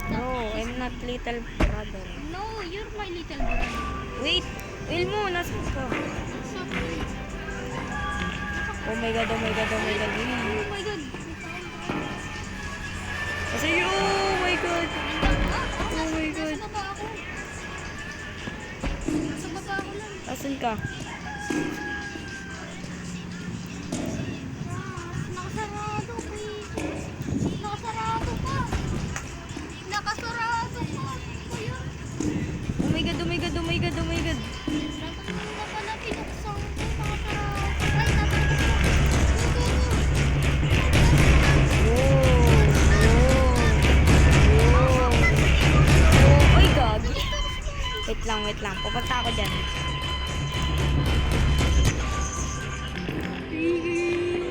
No, I'm not little brother. No, you're my little brother. Wait, Wilmo, nasan ka? Oh my god, oh my god, oh my god. Oh my god. Kasi oh my god. Oh my God. Nasa baba ako. Nasa baba ako lang. Asan ka? Nakasarado, please. Nakasarado ka. Nakasarado ka. Kuya. Oh my god, oh my god, oh my god, oh my god. Natulog na pala pinuksan ko. Nakasarado. Ay, natulog na. Oy, gagi. Wait lang. Pupunta ako dyan.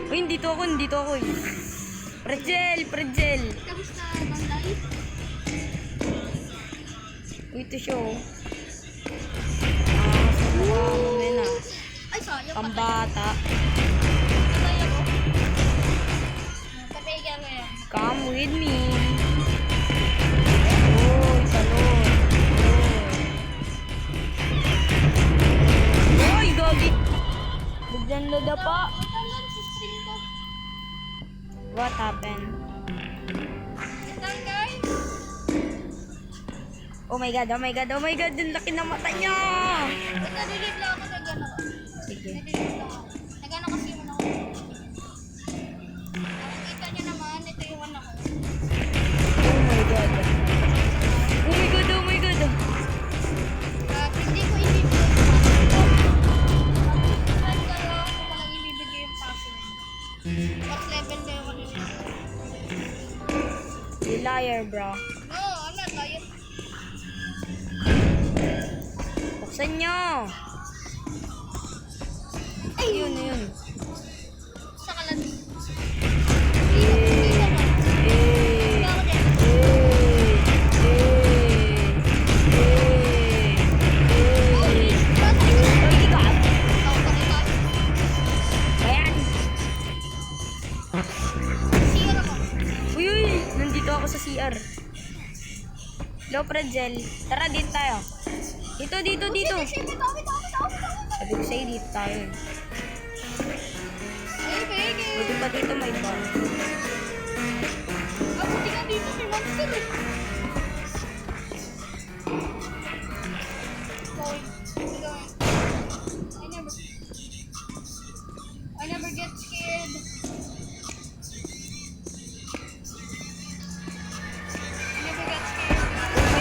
Uy, dito ako eh. Pretzel. Kamusta bang life? Uy, ito siya oh. Sa mukha mo men ah. Ay, sayang. Pambata. Patay ako. Patay ka ngayon. Come with me. Uy, salon. Uy, gagi. Bigyan lada pa. Tanggal sa string ko. What happened? Tanggal. Oh my god. Yung laki ng mata niya. Nag-relieve lang ako na gano'n. Sige. Nag-relieve lang ako. Nag-ano kasi yung ako. Nakikita niyo naman, ito yung anak ko. Oh my god. Hindi ko ibibigay yung password. Kayo, kung walang ibibigay yung password. What level ba yung ano yun? You liar, bro. No, I'm not lying. Buksan nyo. Ay! Yun. Sa kalan. Uy, nandito ako sa CR. Hello, Pretzel. Tara, dito tayo. Dito. Sabi ko sa'yo, dito tayo. Buti pa dito may bar. I never get scared.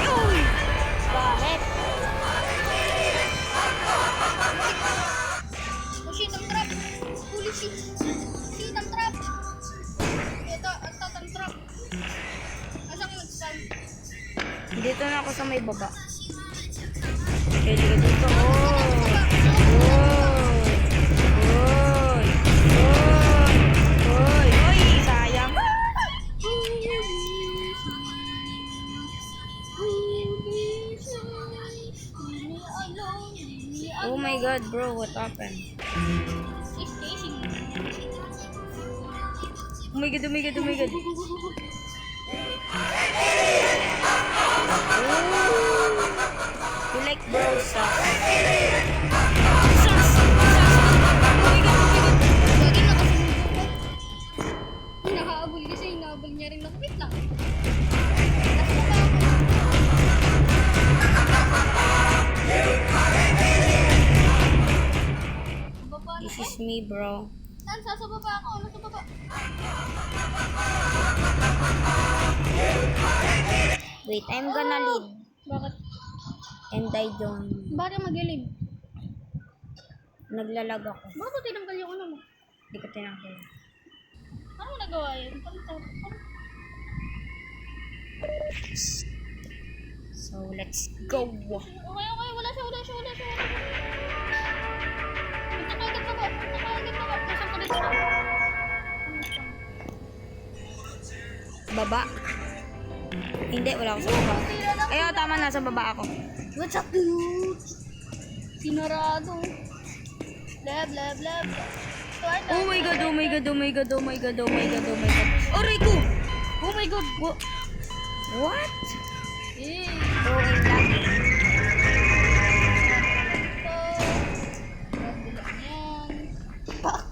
Uy! Bakit? Oh shit, ang trap! Holy shit! Shit, ang trap! Ito, ang trap! Asan ka nag-stand? Dito na ako sa may baba. Pwede ka dito. Oy, sayang. Oh my god, bro, what happened? Oh my god. You like bro stuff. Lagi nakasunod ko. Nakaabol kasi, inaabol niya rin ako. Wait lang. This is me, bro. Saan? Sa baba ako. Ano sa baba? Wait, I'm gonna lead. Bakit? And I don't. Bakit magaling? Naglalag ako. Bakit mo tinanggal yung ano mo? Hindi ko tinanggal. Ano mo nagawa yun? So, let's go. Okay. Wala siya. Nakagad ako. Nasaan ka dito? Baba. Hindi, wala ako sa baba. Ayaw, tama na, sa baba ako. What's up, dude? Sinarado. Blah. Oh my god. Aray ko! Oh my god. What? Eh. Throwing lang. Pak.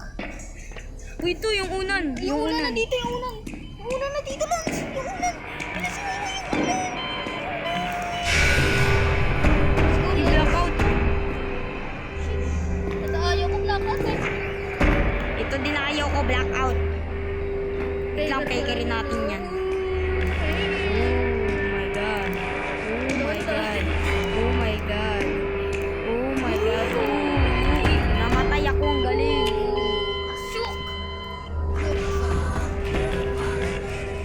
Uy, ito yung unan. Yung unan na dito, yung unan. Yung unan na dito lang. Yung unan. Bilis mo yung unan. Uy, blackout. Ito ayaw ko blackout eh. Ito din ayaw ko, blackout. Wait lang, pekerin natin yan. Oh my god. Oh my god. Oh my god. Oh my god. Oh, namatay ako, ang galing. Shook.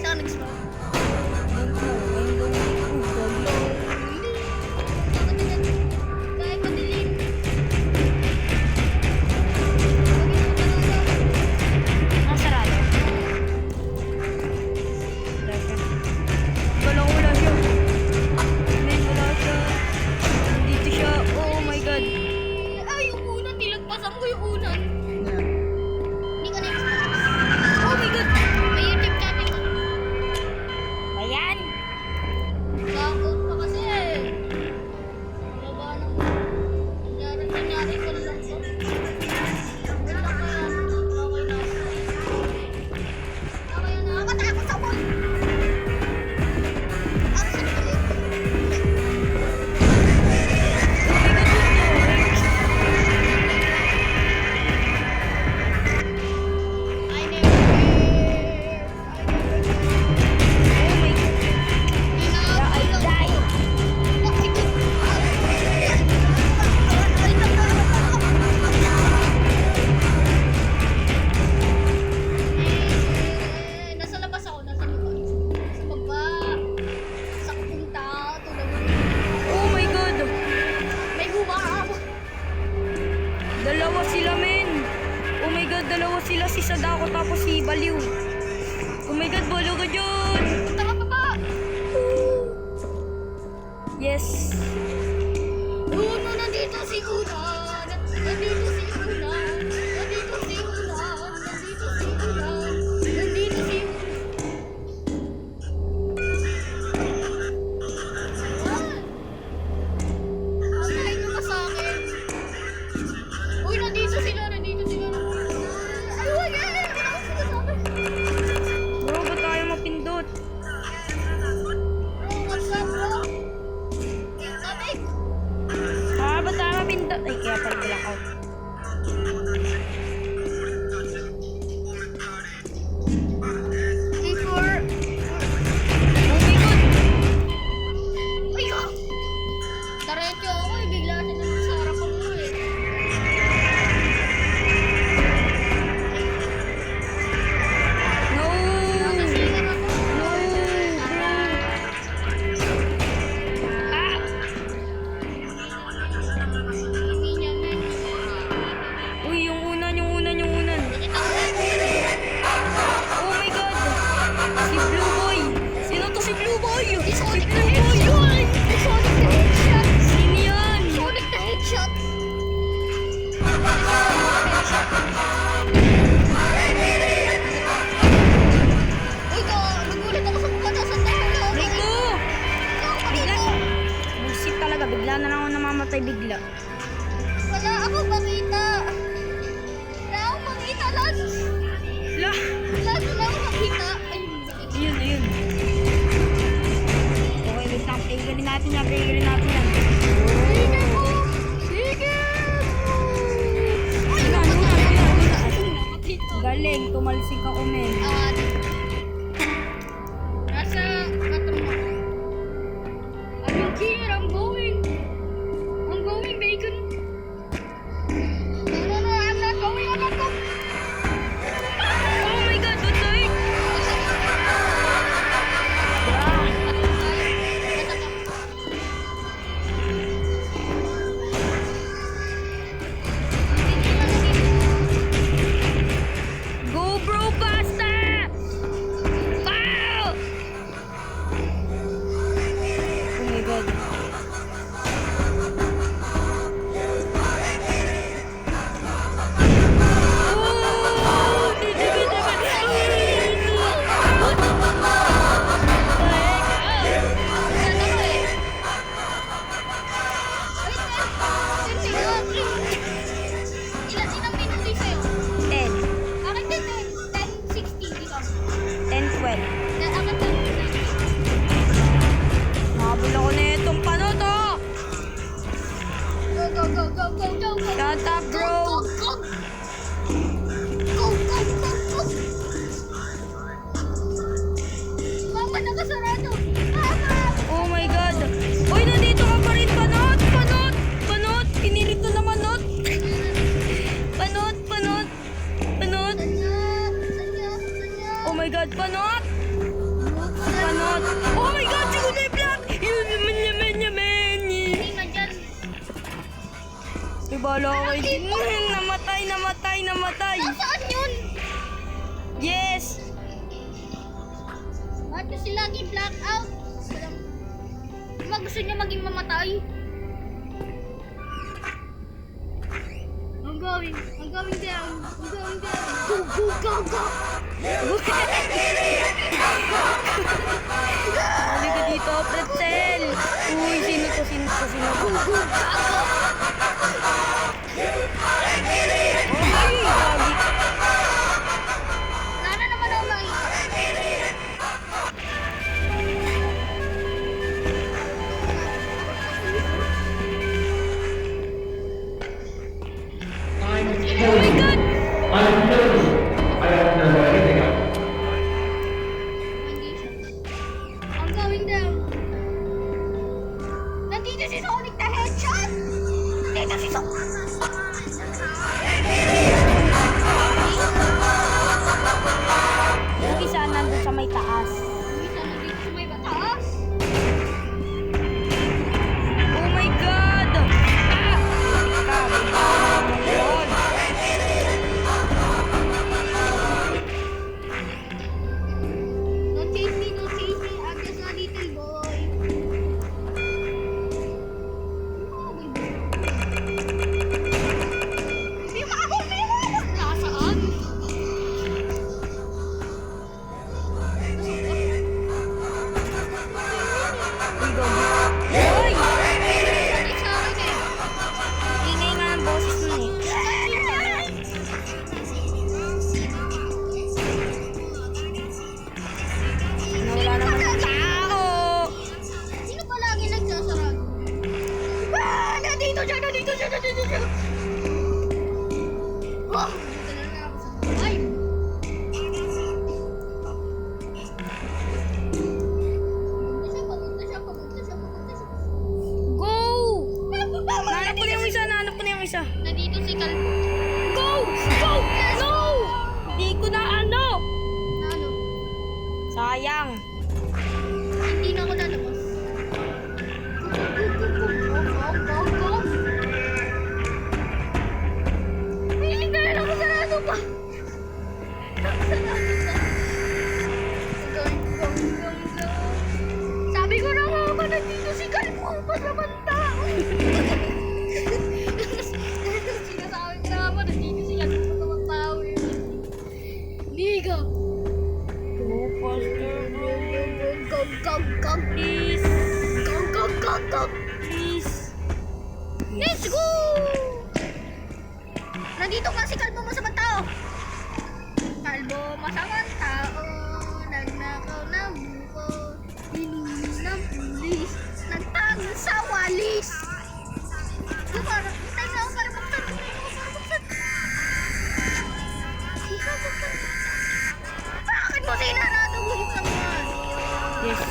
Saan nag-spawn? Kahit madilim. Ang sarado. Wala siya. Men, wala siya. Nandito siya. Oh my god. Ay, yung unan. Nilagpasan ko yung unan. Hindi ka na Oh my god. may YouTube channel ka. Ayan. Blackout pa kasi eh. Wala ba nang nangyari ko lang to? Wala ka yan. Okay na. Okay na. Nakakatakot ako. Ano sa nagalit? I never care. Oh my god. I died. Nasa labas ako, nasa labas. Sa baba. Sa kapunta, tulad. Oh my god. May humahap. Dalawa sila, men. Oh my god, dalawa sila. Si Sadako tapos si Baliw. Oh my god, balo ka dyan. Punta ka baba. Yes. Uno, nandito si Unan. Nandito si Unan. Nandito si Unan. Nandito si Unan. Nandito si Antayin nyo ka sa akin. Uy, nandito sila. Nandito sila. Ay, wag eh. Wala akong sinasabi. Bro, ba't tayo mapindot? Bro, what's up, bro? Kapit. Ba't tayo mapindot? Ay, kaya pala blackout. Before. Oh my god. Ay, ka! Diretso ako eh. Bigla sila sa harapan ko eh. No. Nasa singer ako. No, bro. Ah. Hindi niya, men. Uy, yung unan. Nakita ko na. Oh my god. Si Blue Boy. Sino to si Blue Boy? Si Si Sonic Blue na Boy. headshot! Si Sonic na headshot! Sino yan? Sonic na headshot! Uy, ka! Nagulat ako sa mukha na sa tayo. Rico. Bigla! Bullshit talaga. Bigla na lang ako namamatay bigla. Wala ako makita. Wala ako makita, Lance. La. Lance, wala ako makita. Ay, Ayun. Okay, wait lang. Pigilin natin yan. sige mo! Sige mo! Ay, Unan. namatay to. Galing. Tumalsik ako, men. Nasa katong ako. I'm here, I'm going. I'm going, bacon. No, I'm not going, I'm not going. Oh my god, what the heck? Go, bro, basta! Panot! Panot! Oh my God! Si Kulay Black! Yun naman naman naman! Hindi nga dyan. Ibala ko namatay! Nasaan yun? Yes! Bakit kasi lagi black out? Gusto niya maging mamatay? I'm going down. Go. Halika dito, pretzel! Uy, sino to? Ay, gagi. Nana naman ako makita. Oh my God! Hindi siya. I'm going down. Nandito si Sonic the Hedgehog! Nandito si Sonic! Yung isa nandun sa may taas. Isa nandito sa may mataas. Oh my God! Ah! Ika, yun. Don't chase me. I'm just a little boy. Hindi makahuli mo! Nasaan? Uy, gagi. Uy! Balik sa akin eh. Ingay nga ang boses nun eh. Nawala naman ang tao! Sino pa lagi nagsasarado? Ah! Nandito siya! Oh! Dito na lang ako sa bahay. Papunta siya. Go! Nahanap ko na yung isa. Nandito si Kalbo. Go! No! Hindi ko na ano! Na ano? Sayang. Hindi na ako lalabas. Go. Ay, hindi na ako sarado pa. Sarado pa. Go. Sabi ko na nga ba nandito si Kalbo ang pasamanta. Sinasabi ko na nga ba nandito si Kalbo ang pasamanta. Liga. Go faster, bro. Go. Please. Go. Please. Let's go! Nandito nga si Kalbo masamang tao. Kalbo masamang tao. Nagnakaw ng buko. Hinuli ng pulis. Nagtago sa walis. Yung parang, hintay na ako para buksan. Bakit mo sinanatubog sa mga? Yes.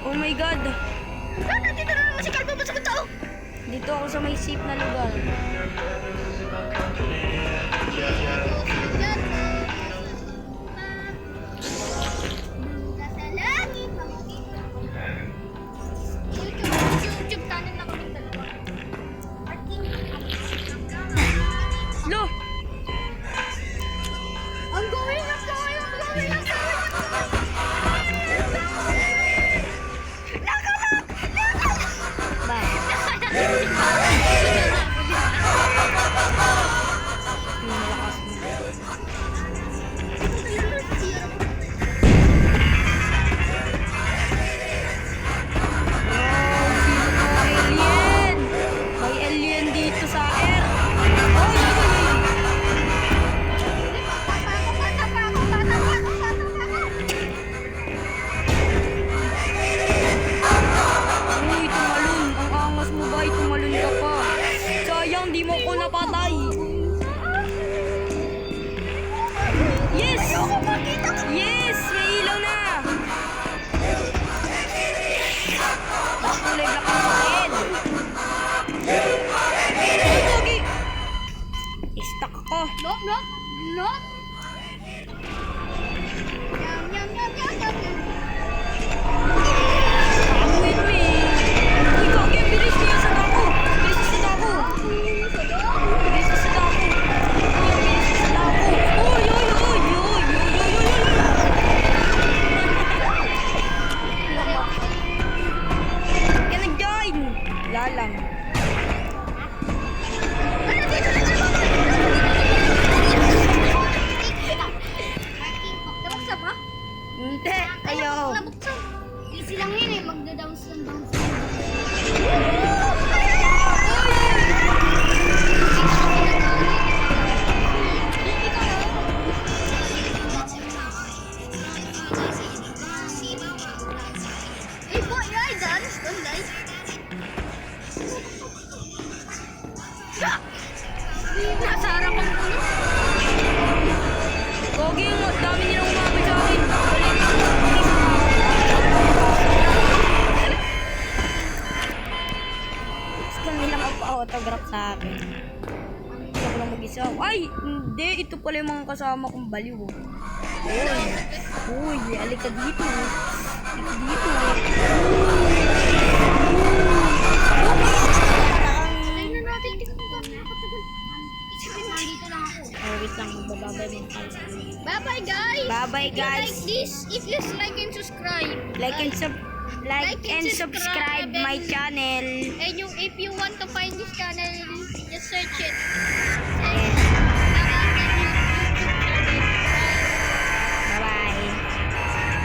Oh my God. Nandito na naman si Kalbo masamang tao. Dito ako sa may safe na lugar. Lo! I'm going. Ba? Malakas mo. Wow, sino to? Alien! May alien dito sa air. Oy! Uy, tumalun. Ang angas mo ba? Tumalun ka pa. Sayang, di mo ko napatay. Yes! Yes! May ilaw na! Mas kulay black ang akin. Ay, pogi! Stuck ako. Not. Yum. Ayaw. Nabuksan. Easy lang yun eh. Magda-downs lang bounce. Hey boy, I dance. Don't die. Nasa harap ang puno. Gogi, ang dami nilang umabot sa akin. Gusto nilang magpa-autograph sa akin. Hindi ako lang mag-isa. Ay, hindi. Ito pala yung mga kasama kong baliw. Uy, alika dito. Alika dito. Try na natin. Hindi ko gano'n nakatagal. Isipin mo, dito lang ako. Oh, wait lang. Magbababay din tayo. Bye-bye guys! Bye-bye, If you like guys. this, if you like and subscribe. Like and subscribe my channel. And if you want to find this channel,